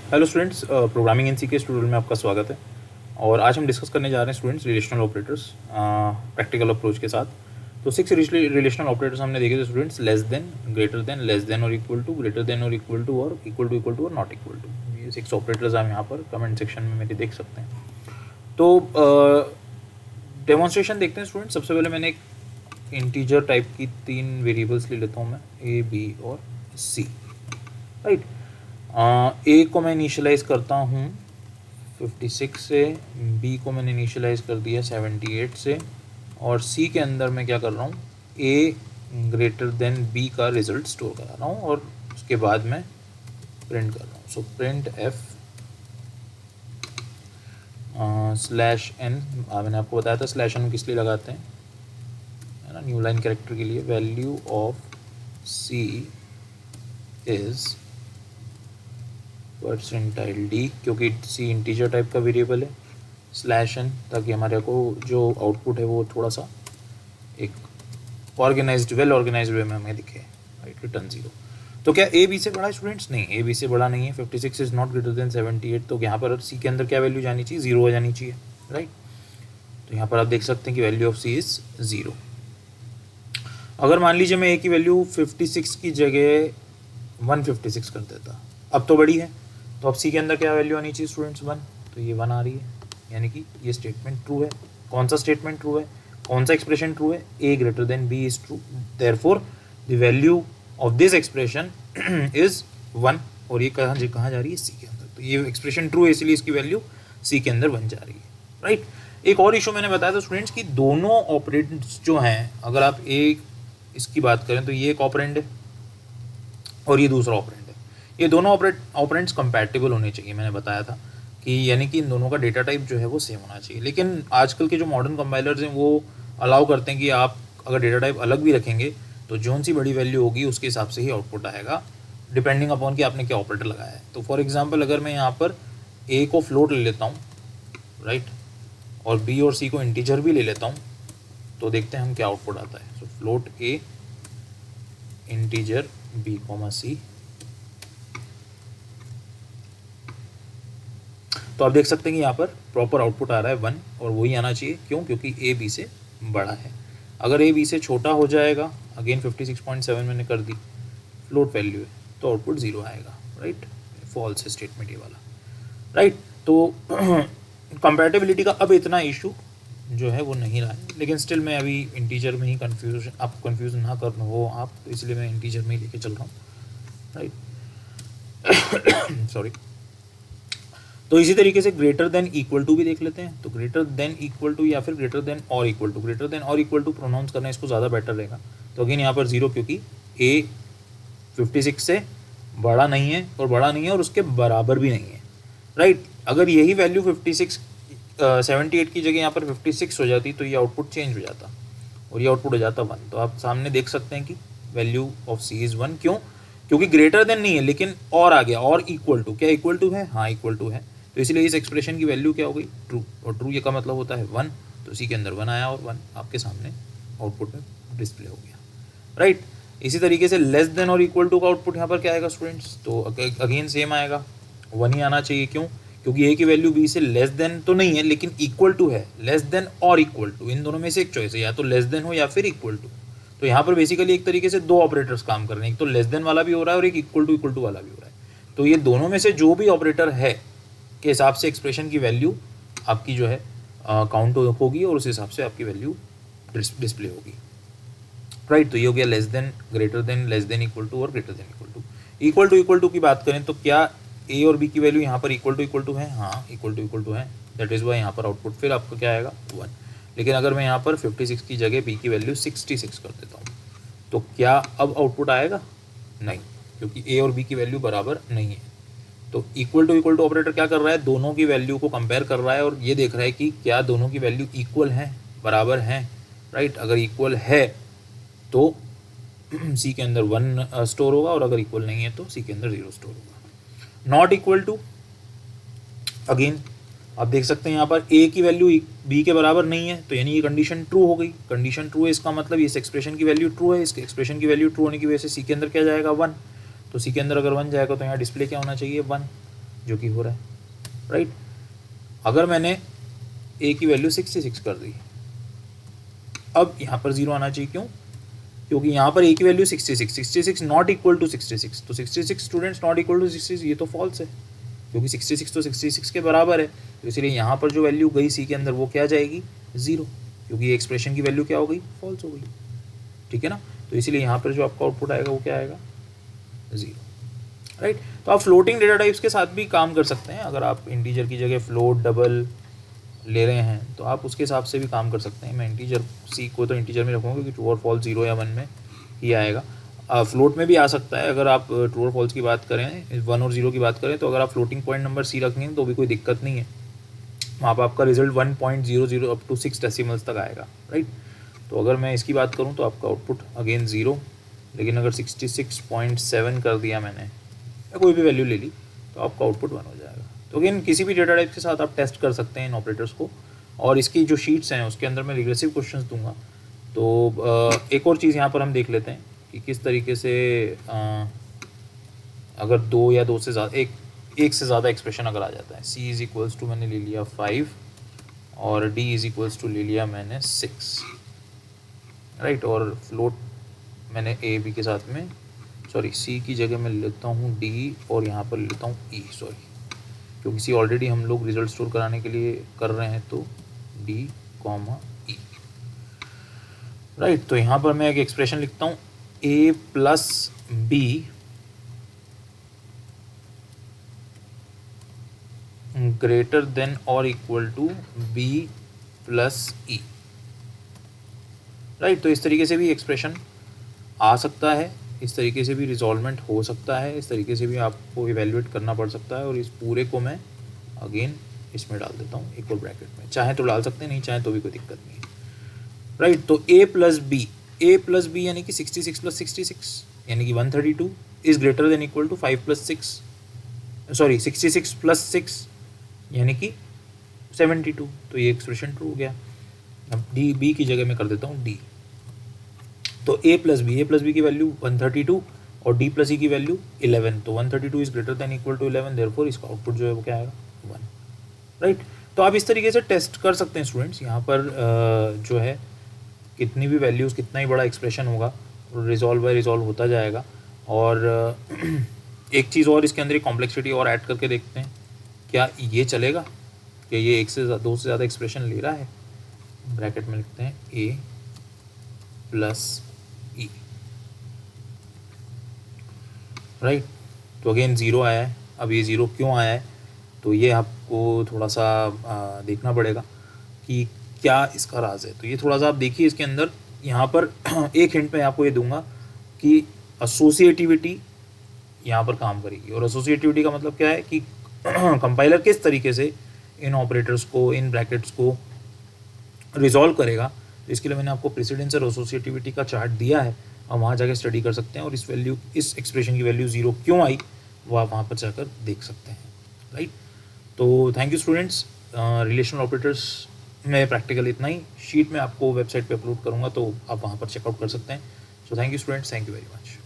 Hello students, programming in सी के tutorial में आपका स्वागत है। और आज हम डिस्कस करने जा रहे हैं students relational operators practical approach के साथ। तो 6 रिलेशनल ऑपरेटर्स हमने देखे थे students: less than, greater than, less then और इक्वल टू, ग्रेटर देन और इक्वल टू, और इक्वल टू और नॉट इक्वल टू। ये 6 ऑपरेटर्स हम यहाँ पर कमेंट सेक्शन में मेरे देख सकते हैं। तो डेमोन्स्ट्रेशन देखते हैं स्टूडेंट्स। सबसे पहले मैंने एक इंटीजर टाइप की 3 वेरिएबल्स ले लेता हूँ मैं, ए, बी और सी, राइट। ए को मैं इनिशियलाइज़ करता हूँ 56 से, बी को मैंने इनिशियलाइज़ कर दिया 78 से, और सी के अंदर मैं क्या कर रहा हूँ, ए ग्रेटर देन बी का रिजल्ट स्टोर करा रहा हूँ और उसके बाद मैं प्रिंट कर रहा हूँ। So print F slash N, मैंने आपको बताया था स्लैश एन किस लिए लगाते हैं, है ना, न्यू लाइन कैरेक्टर के लिए। Value of C is percentile D, क्योंकि सी इंटीजर टाइप का वेरिएबल है, स्लैश एन, ताकि हमारे को जो आउटपुट है वो थोड़ा सा एक ऑर्गेनाइज्ड, वेल ऑर्गेनाइज्ड वे में हमें दिखे, राइट। रिटर्न 0। तो क्या ए बी से बड़ा है स्टूडेंट्स? नहीं, ए बी से बड़ा नहीं है। 56 इज नॉट ग्रेटर देन 78, तो यहाँ पर सी के अंदर क्या वैल्यू जानी चाहिए? 0 हो जानी चाहिए, राइट। तो यहाँ पर आप देख सकते हैं कि वैल्यू ऑफ सी इज 0। अगर मान लीजिए मैं ए की वैल्यू 56 की जगह 156 कर देता, अब तो बड़ी है, तो अब सी के अंदर क्या वैल्यू आनी चाहिए स्टूडेंट्स? 1। तो ये 1 आ रही है, यानी कि ये स्टेटमेंट ट्रू है। कौन सा स्टेटमेंट ट्रू है? कौन सा एक्सप्रेशन ट्रू है? A greater than B is true, therefore the value of this expression is 1। और ये कहाँ जा रही है? सी के अंदर। तो ये एक्सप्रेशन ट्रू है, इसलिए इसकी वैल्यू सी के अंदर 1 जा रही है, राइट। एक और इशू मैंने बताया था स्टूडेंट्स कि दोनों ऑपरेंड्स जो हैं, अगर आप एक इसकी बात करें तो ये एक ऑपरेंड है और ये दूसरा ऑपरेंड है। ये दोनों ऑपरेंड्स कंपैटिबल होने चाहिए। मैंने बताया था कि यानी कि इन दोनों का डेटा टाइप जो है वो सेम होना चाहिए। लेकिन आजकल के जो मॉडर्न कंपाइलर्स हैं वो अलाउ करते हैं कि आप अगर डेटा टाइप अलग भी रखेंगे तो जोन सी बड़ी वैल्यू होगी उसके हिसाब से ही आउटपुट आएगा, डिपेंडिंग अपॉन कि आपने क्या ऑपरेटर लगाया है। तो फॉर एग्जाम्पल अगर मैं यहाँ पर ए को फ्लोट ले लेता हूँ, राइट, और बी और सी को इंटीजर भी ले लेता हूँ, तो देखते हैं हम क्या आउटपुट आता है। So float A integer B comma C, तो आप देख सकते हैं कि यहाँ पर प्रॉपर आउटपुट आ रहा है 1, और वही आना चाहिए। क्यों? क्योंकि ए बी से बड़ा है। अगर ए बी से छोटा हो जाएगा, अगेन 56.7 मैंने कर दी, फ्लोट वैल्यू है, तो आउटपुट 0 आएगा, राइट। फॉल्स स्टेटमेंट ये वाला, राइट। तो कंपैटिबिलिटी का अब इतना इशू जो है वो नहीं रहा है, लेकिन स्टिल मैं अभी इंटीजर में ही कंफ्यूज, आपको कंफ्यूज ना कर हो आप, तो इसलिए मैं इंटीजर में ही लेके चल रहा हूँ, राइट। सॉरी। तो इसी तरीके से ग्रेटर देन इक्वल टू भी देख लेते हैं। तो ग्रेटर देन इक्वल टू या फिर ग्रेटर देन और इक्वल टू, ग्रेटर देन और इक्वल टू प्रोनाउंस करना इसको ज़्यादा बेटर रहेगा। तो अगेन यहाँ पर 0, क्योंकि ए 56 से बड़ा नहीं है, और उसके बराबर भी नहीं है, राइट। अगर यही वैल्यू 78 की जगह यहाँ पर 56 हो जाती तो ये आउटपुट चेंज हो जाता और ये आउटपुट हो जाता 1। तो आप सामने देख सकते हैं कि वैल्यू ऑफ सी इज़ 1। क्यों? क्योंकि ग्रेटर देन नहीं है, लेकिन और आ गया, और इक्वल टू। क्या इक्वल टू है? हाँ, इक्वल टू है। तो इसलिए इस एक्सप्रेशन की वैल्यू क्या हो गई? ट्रू। और ट्रू ये का मतलब होता है 1, तो सी के अंदर 1 आया और 1 आपके सामने आउटपुट में डिस्प्ले हो गया, राइट। इसी तरीके से लेस देन और इक्वल टू का आउटपुट यहाँ पर क्या आएगा स्टूडेंट्स? तो अगेन सेम आएगा, 1 ही आना चाहिए। क्यों? क्योंकि ए की वैल्यू बी से लेस देन तो नहीं है, लेकिन इक्वल टू है। लेस देन और इक्वल टू, इन दोनों में से एक चॉइस है, या तो लेस देन हो या फिर इक्वल टू। तो यहाँ पर बेसिकली एक तरीके से 2 ऑपरेटर्स काम कर रहे हैं, एक तो लेस देन वाला भी हो रहा है और एक इक्वल टू वाला भी हो रहा है। तो ये दोनों में से जो भी ऑपरेटर है के हिसाब से एक्सप्रेशन की वैल्यू आपकी जो है काउंट होगी और उस हिसाब से आपकी वैल्यू डिस्प्ले होगी, राइट। तो ये हो गया less than, greater than, less than equal to और ग्रेटर देन इक्वल टू की बात करें तो क्या ए और बी की वैल्यू यहाँ पर इक्वल टू है? हाँ, इक्वल टू है। दैट इज़ वाई यहाँ पर आउटपुट फिर आपका क्या आएगा? 1। लेकिन अगर मैं यहाँ पर 56 की जगह बी की वैल्यू 66 कर देता हूँ, तो क्या अब आउटपुट आएगा? नहीं, क्योंकि ए और बी की वैल्यू बराबर नहीं है। तो इक्वल टू ऑपरेटर क्या कर रहा है? दोनों की वैल्यू को कंपेयर कर रहा है और ये देख रहा है कि क्या दोनों की वैल्यू इक्वल है, बराबर हैं, राइट। अगर इक्वल है तो सी के अंदर 1 स्टोर होगा, और अगर इक्वल नहीं है तो सी के अंदर 0 स्टोर होगा। नॉट इक्वल टू, अगेन आप देख सकते हैं यहाँ पर ए की वैल्यू बी के बराबर नहीं है, तो यानी ये कंडीशन ट्रू हो गई। कंडीशन ट्रू है, इसका मतलब इस एक्सप्रेशन की वैल्यू ट्रू है। इस एक्सप्रेशन की वैल्यू ट्रू होने की वजह से सी के अंदर क्या जाएगा? 1। तो सी के अंदर अगर 1 जाएगा तो यहाँ डिस्प्ले क्या होना चाहिए? 1। जो कि हो रहा है, राइट। अगर मैंने ए की वैल्यू 66 कर दी, अब यहाँ पर 0 आना चाहिए, क्यों? क्योंकि यहाँ पर ए की वैल्यू 66 नॉट इक्वल टू 66, तो 66 स्टूडेंट्स नॉट इक्वल टू 66, ये तो फॉल्स है, क्योंकि 66 तो 66 के बराबर है। तो इसलिए यहाँ पर जो वैल्यू गई सी के अंदर वो क्या जाएगी? 0, क्योंकि एक्सप्रेशन की वैल्यू क्या हो गई? फॉल्स हो गई, ठीक है ना। तो इसीलिए यहाँ पर जो आपका आउटपुट आएगा वो क्या आएगा? 0, राइट। तो आप फ्लोटिंग डेटा टाइप्स के साथ भी काम कर सकते हैं। अगर आप इंटीजर की जगह फ्लोट, डबल ले रहे हैं तो आप उसके हिसाब से भी काम कर सकते हैं। मैं इंटीजर सी को तो इंटीजर में रखूँगा क्योंकि ट्रू और फॉल्स 0 या 1 में ही आएगा। फ्लोट में भी आ सकता है। अगर आप ट्रू और फॉल्स की बात करें, 1 और 0 की बात करें, तो अगर आप फ्लोटिंग पॉइंट नंबर सी रखेंगे तो भी कोई दिक्कत नहीं है, वहाँ पर आपका रिजल्ट 1.00 अप टू 6 डेसिमल्स तक आएगा, राइट। तो अगर मैं इसकी बात करूँ तो आपका आउटपुट अगेन 0, लेकिन अगर 66.7 कर दिया मैंने या कोई भी वैल्यू ले ली तो आपका आउटपुट 1 हो जाएगा। तो अगेन किसी भी डेटा टाइप के साथ आप टेस्ट कर सकते हैं इन ऑपरेटर्स को। और इसकी जो शीट्स हैं उसके अंदर मैं रिग्रेसिव क्वेश्चंस दूंगा। तो एक और चीज़ यहाँ पर हम देख लेते हैं कि किस तरीके से अगर 2 या 2 से ज़्यादा एक से ज़्यादा एक्सप्रेशन अगर आ जाता है, c इज़ इक्वल्स टू मैंने ले लिया 5 और d इज़ इक्वल्स टू ले लिया मैंने 6, राइट। और फ्लोट मैंने a b के साथ में, सॉरी c की जगह मैं लेता हूँ d और यहाँ पर लेता हूँ e, सॉरी, क्योंकि c ऑलरेडी हम लोग रिजल्ट स्टोर कराने के लिए कर रहे हैं, तो d, e, राइट। तो यहाँ पर मैं एक एक्सप्रेशन लिखता हूँ a plus b greater than और equal to b plus e, right. तो इस तरीके से भी एक्सप्रेशन आ सकता है, इस तरीके से भी रिजॉल्वमेंट हो सकता है, इस तरीके से भी आपको इवेल्युएट करना पड़ सकता है। और इस पूरे को मैं अगेन इसमें डाल देता हूँ इक्वल ब्रैकेट में, चाहे तो डाल सकते हैं, नहीं चाहे तो भी कोई दिक्कत नहीं है, राइट। तो a प्लस बी यानी कि 66 प्लस 66 यानी कि 132 is greater than equal to 5 plus 6, sorry 66 plus 6 यानी कि 72। तो ये एक्सप्रेशन ट्रू हो गया। अब डी बी की जगह मैं कर देता हूँ डी। तो a प्लस बी की वैल्यू 132 और d प्लस ई की वैल्यू 11, तो 132 is greater than equal to 11, therefore इसका आउटपुट जो है वो क्या आएगा? 1, राइट। तो आप इस तरीके से टेस्ट कर सकते हैं स्टूडेंट्स। यहाँ पर जो है कितनी भी वैल्यूज़, कितना ही बड़ा एक्सप्रेशन होगा, रिजॉल्व बाय रिजॉल्व होता जाएगा। और एक चीज़ और इसके अंदर एक कॉम्प्लेक्सिटी और ऐड करके देखते हैं, क्या ये चलेगा कि ये 1 से 2 से ज़्यादा एक्सप्रेशन ले रहा है? ब्रैकेट में लिखते हैं a प्लस ई, राइट। तो अगेन 0 आया है। अब ये 0 क्यों आया है? तो ये आपको थोड़ा सा देखना पड़ेगा कि क्या इसका राज है। तो ये थोड़ा सा आप देखिए इसके अंदर। यहाँ पर एक हिंट मैं आपको ये दूंगा कि एसोसिएटिविटी यहाँ पर काम करेगी। और एसोसिएटिविटी का मतलब क्या है कि कंपाइलर किस तरीके से इन ऑपरेटर्स को, इन ब्रैकेट्स को रिजॉल्व करेगा। तो इसके लिए मैंने आपको प्रेसिडेंस और एसोसिएटिविटी का चार्ट दिया है, आप वहाँ जाकर स्टडी कर सकते हैं। और इस एक्सप्रेशन की वैल्यू 0 क्यों आई वो आप वहाँ पर जाकर देख सकते हैं, राइट। तो thank you students. Relational operators में प्रैक्टिकल इतना ही। शीट में आपको वेबसाइट पे अपलोड करूँगा, तो आप वहाँ पर चेकआउट कर सकते हैं। So thank you students, thank you very much.